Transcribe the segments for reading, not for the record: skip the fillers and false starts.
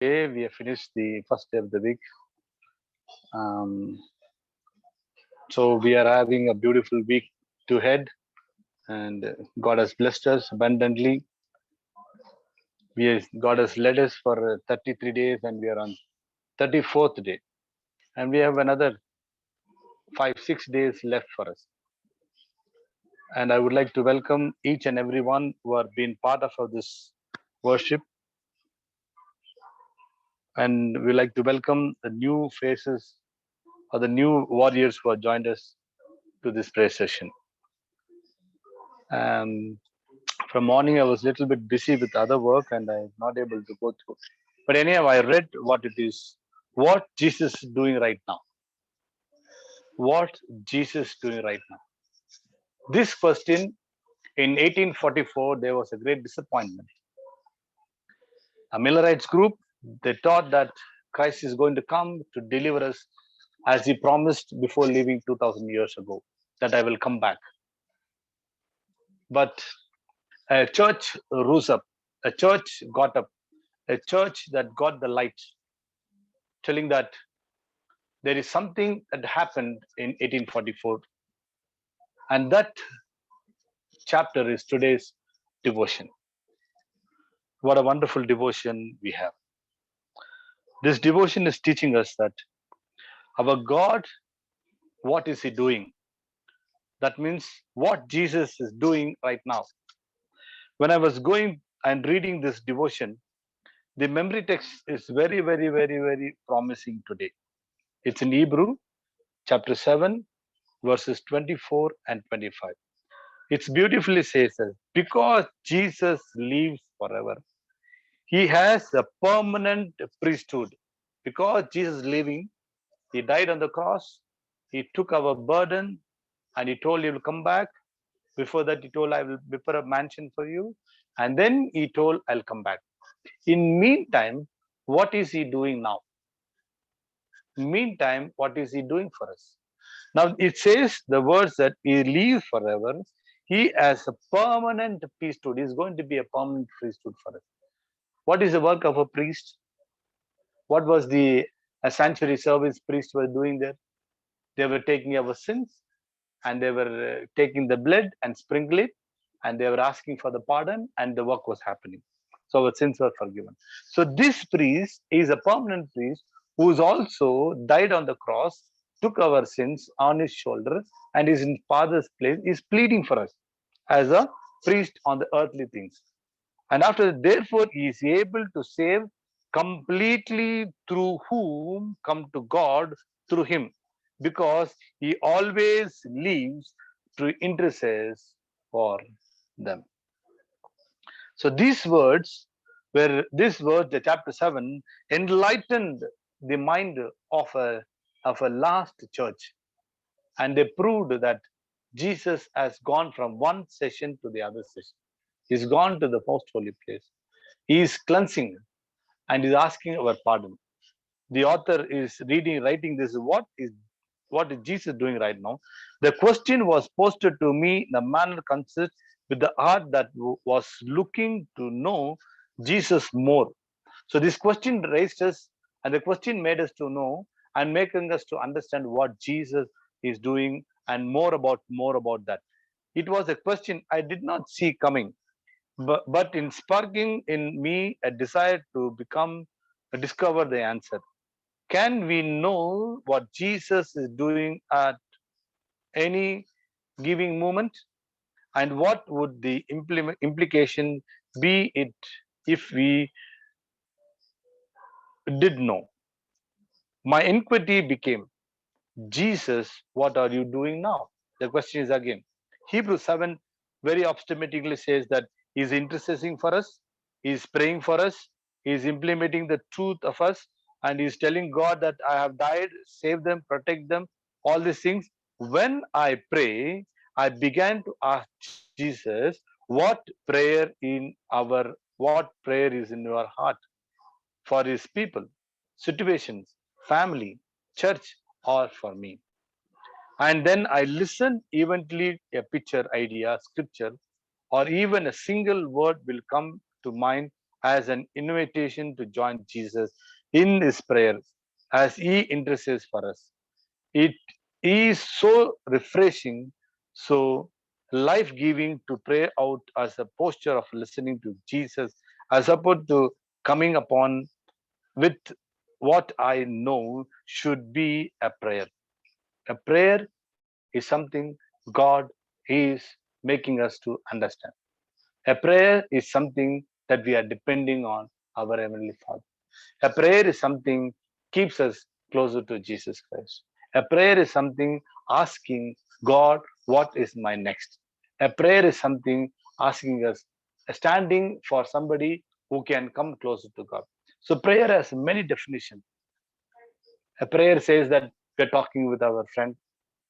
Okay, we have finished the first day of the week. Um, so we are having a beautiful week to head, and God has blessed us abundantly. God has led us for 33 days, and we are on 34th day, and we have another 5-6 days left for us. And I would like to welcome each and everyone who have been part of this worship, and we like to welcome the new faces or the new warriors who have joined us to this prayer session. From morning I was a little bit busy with other work and I'm not able to go through. But anyhow, I read what it is, what Jesus is doing right now. What Jesus is doing right now. This question, in 1844, there was a great disappointment. A Millerites group, they thought that Christ is going to come to deliver us as he promised before leaving 2000 years ago, that I will come back. But a church rose up, a church got up, a church that got the light, telling that there is something that happened in 1844, and that chapter is today's devotion. What a wonderful devotion we have. This devotion is teaching us that our God, what is he doing? That means what Jesus is doing right now. When I was going and reading this devotion, the memory text is very, very, very, very promising today. It's in Hebrew, chapter 7, verses 24 and 25. It's beautifully says that because Jesus lives forever, he has a permanent priesthood. Because Jesus is living, he died on the cross, he took our burden, and he told he will come back. Before that, he told, I will prepare a mansion for you. And then he told, I'll come back. In meantime, what is he doing now? Meantime, what is he doing for us? Now it says the words that he lives forever. He has a permanent priesthood. He's going to be a permanent priesthood for us. What is the work of a priest? What was the sanctuary service priests were doing there? They were taking our sins and they were taking the blood and sprinkle it, and they were asking for the pardon, and the work was happening. So our sins were forgiven. So this priest is a permanent priest who's also died on the cross, took our sins on his shoulder, and is in Father's place, is pleading for us as a priest on the earthly things. And after that, therefore, he is able to save completely through whom come to God through him, because he always lives to intercede for them. So these words, the chapter 7, enlightened the mind of a last church, and they proved that Jesus has gone from one session to the other session. He's gone to the most holy place. He is cleansing and is asking our pardon. The author is writing this. What is Jesus doing right now? The question was posted to me. The manner consists with the heart that was looking to know Jesus more. So this question raised us, and the question made us to know and making us to understand what Jesus is doing and more about that. It was a question I did not see coming, but in sparking in me a desire to discover the answer. Can we know what Jesus is doing at any giving moment? And what would the implication be it if we did know? My inquiry became, Jesus, what are you doing now? The question is again. Hebrews 7 very optimistically says that he's interceding for us, he's praying for us, he's implementing the truth of us, and he's telling God that I have died, save them, protect them, all these things. When I pray, I began to ask Jesus, what prayer is in your heart for his people, situations, family, church, or for me? And then I listen, eventually a picture, idea, scripture, or even a single word will come to mind as an invitation to join Jesus in his prayers as he intercedes for us. It is so refreshing, so life-giving to pray out as a posture of listening to Jesus, as opposed to coming upon with what I know should be a prayer. A prayer is something God is making us to understand. A prayer is something that we are depending on our Heavenly Father. A prayer is something keeps us closer to Jesus Christ. A prayer is something asking God, what is my next? A prayer is something asking us, standing for somebody who can come closer to God. So prayer has many definitions. A prayer says that we're talking with our friend.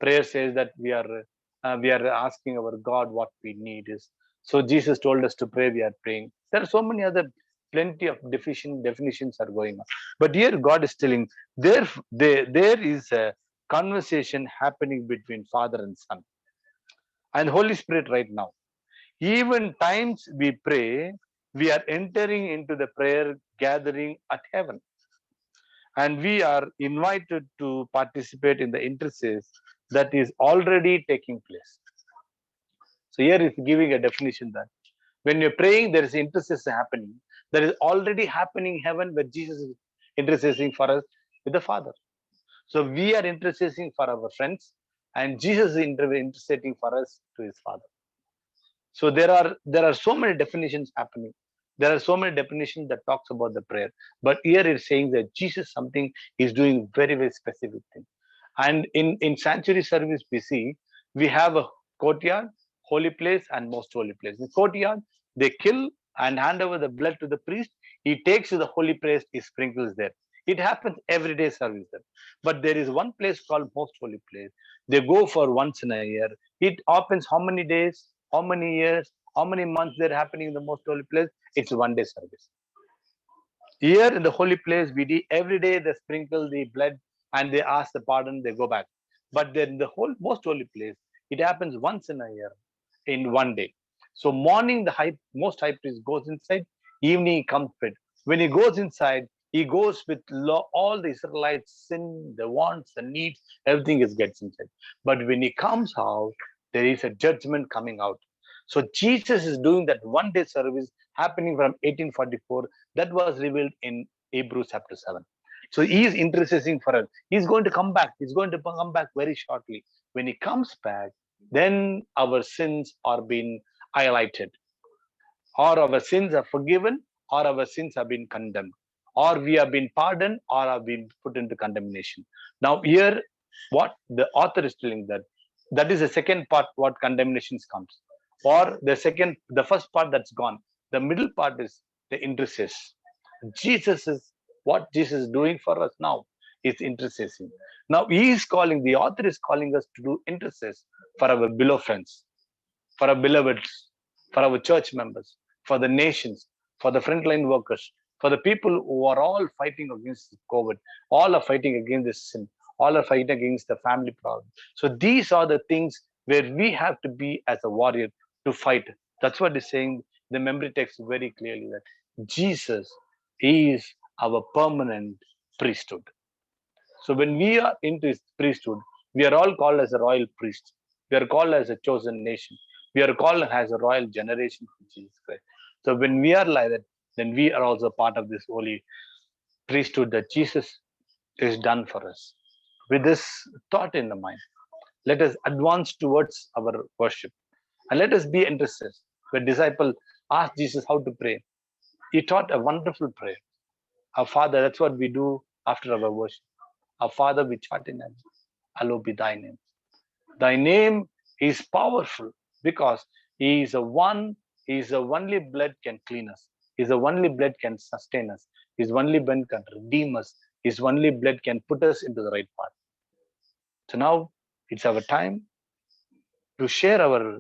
Prayer says that we are asking our God what we need is. So Jesus told us to pray. We are praying. There are so many other plenty of definitions are going on. But here God is telling there is a conversation happening between Father and Son and Holy Spirit right now. Even times we pray, we are entering into the prayer gathering at heaven, and we are invited to participate in the intercession that is already taking place. So here is giving a definition that when you're praying, there is intercession happening. That is already happening in heaven where Jesus is interceding for us with the Father. So we are interceding for our friends, and Jesus is interceding for us to his Father. So there are so many definitions happening. There are so many definitions that talks about the prayer. But here it's saying that Jesus something is doing very, very specific thing. And in sanctuary service, we have a courtyard, holy place, and most holy place. In courtyard, they kill and hand over the blood to the priest. He takes to the holy place, he sprinkles there. It happens every day service there. But there is one place called most holy place. They go for once in a year. It happens how many days, how many years, how many months they're happening in the most holy place? It's one day service. Here in the holy place, we do every day they sprinkle the blood and they ask the pardon, they go back. But then the whole most holy place, it happens once in a year, in one day. So morning the most high priest goes inside, evening he comes with. When he goes inside, he goes with all the Israelites' sin, the wants, the needs, everything is gets inside. But when he comes out, there is a judgment coming out. So Jesus is doing that one day service happening from 1844 that was revealed in Hebrews chapter 7. So he is interceding for us. He's going to come back. He's going to come back very shortly. When he comes back, then our sins are being highlighted, or our sins are forgiven, or our sins have been condemned, or we have been pardoned, or have been put into condemnation. Now, here, what the author is telling that is the second part, what condemnations comes, or the first part that's gone. The middle part is the intercession. Jesus is what Jesus is doing for us now is intercession. Now he is calling, the author is calling us to do intercession for our beloved friends, for our beloveds, for our church members, for the nations, for the frontline workers, for the people who are all fighting against COVID, all are fighting against this sin, all are fighting against the family problem. So these are the things where we have to be as a warrior to fight. That's what is saying the memory text very clearly that Jesus is our permanent priesthood. So when we are into his priesthood, we are all called as a royal priest. We are called as a chosen nation. We are called as a royal generation for Jesus Christ. So when we are like that, then we are also part of this holy priesthood that Jesus is done for us. With this thought in the mind, let us advance towards our worship and let us be interested. When disciple asked Jesus how to pray, he taught a wonderful prayer. Our Father, that's what we do after our worship. Our Father, which art in heaven, hallowed be thy name. Thy name is powerful because he is the only blood can clean us. His only blood can sustain us. His only blood can redeem us. His only blood can put us into the right path. So now it's our time to share our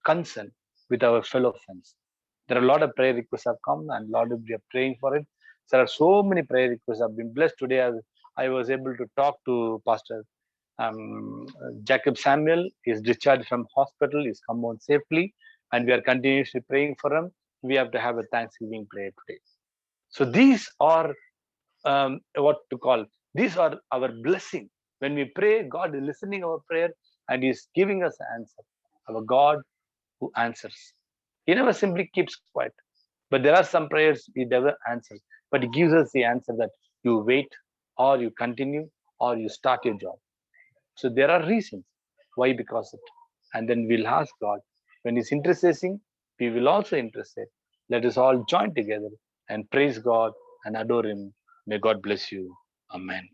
concern with our fellow friends. There are a lot of prayer requests have come and a lot of we are praying for it. There are so many prayer requests. I've been blessed today. I was able to talk to Pastor Jacob Samuel. Is discharged from hospital. He's come home safely, and we are continuously praying for him. we have to have a Thanksgiving prayer today. So these are what to call, these are our blessing. When we pray, God is listening our prayer and He's giving us an answer. Our God who answers. He never simply keeps quiet. But there are some prayers He never answers. But He gives us the answer that you wait, or you continue, or you start your job. So there are reasons why, because it. And then we'll ask God. When He's interceding, we will also intercede. Let us all join together and praise God and adore Him. May God bless you. Amen.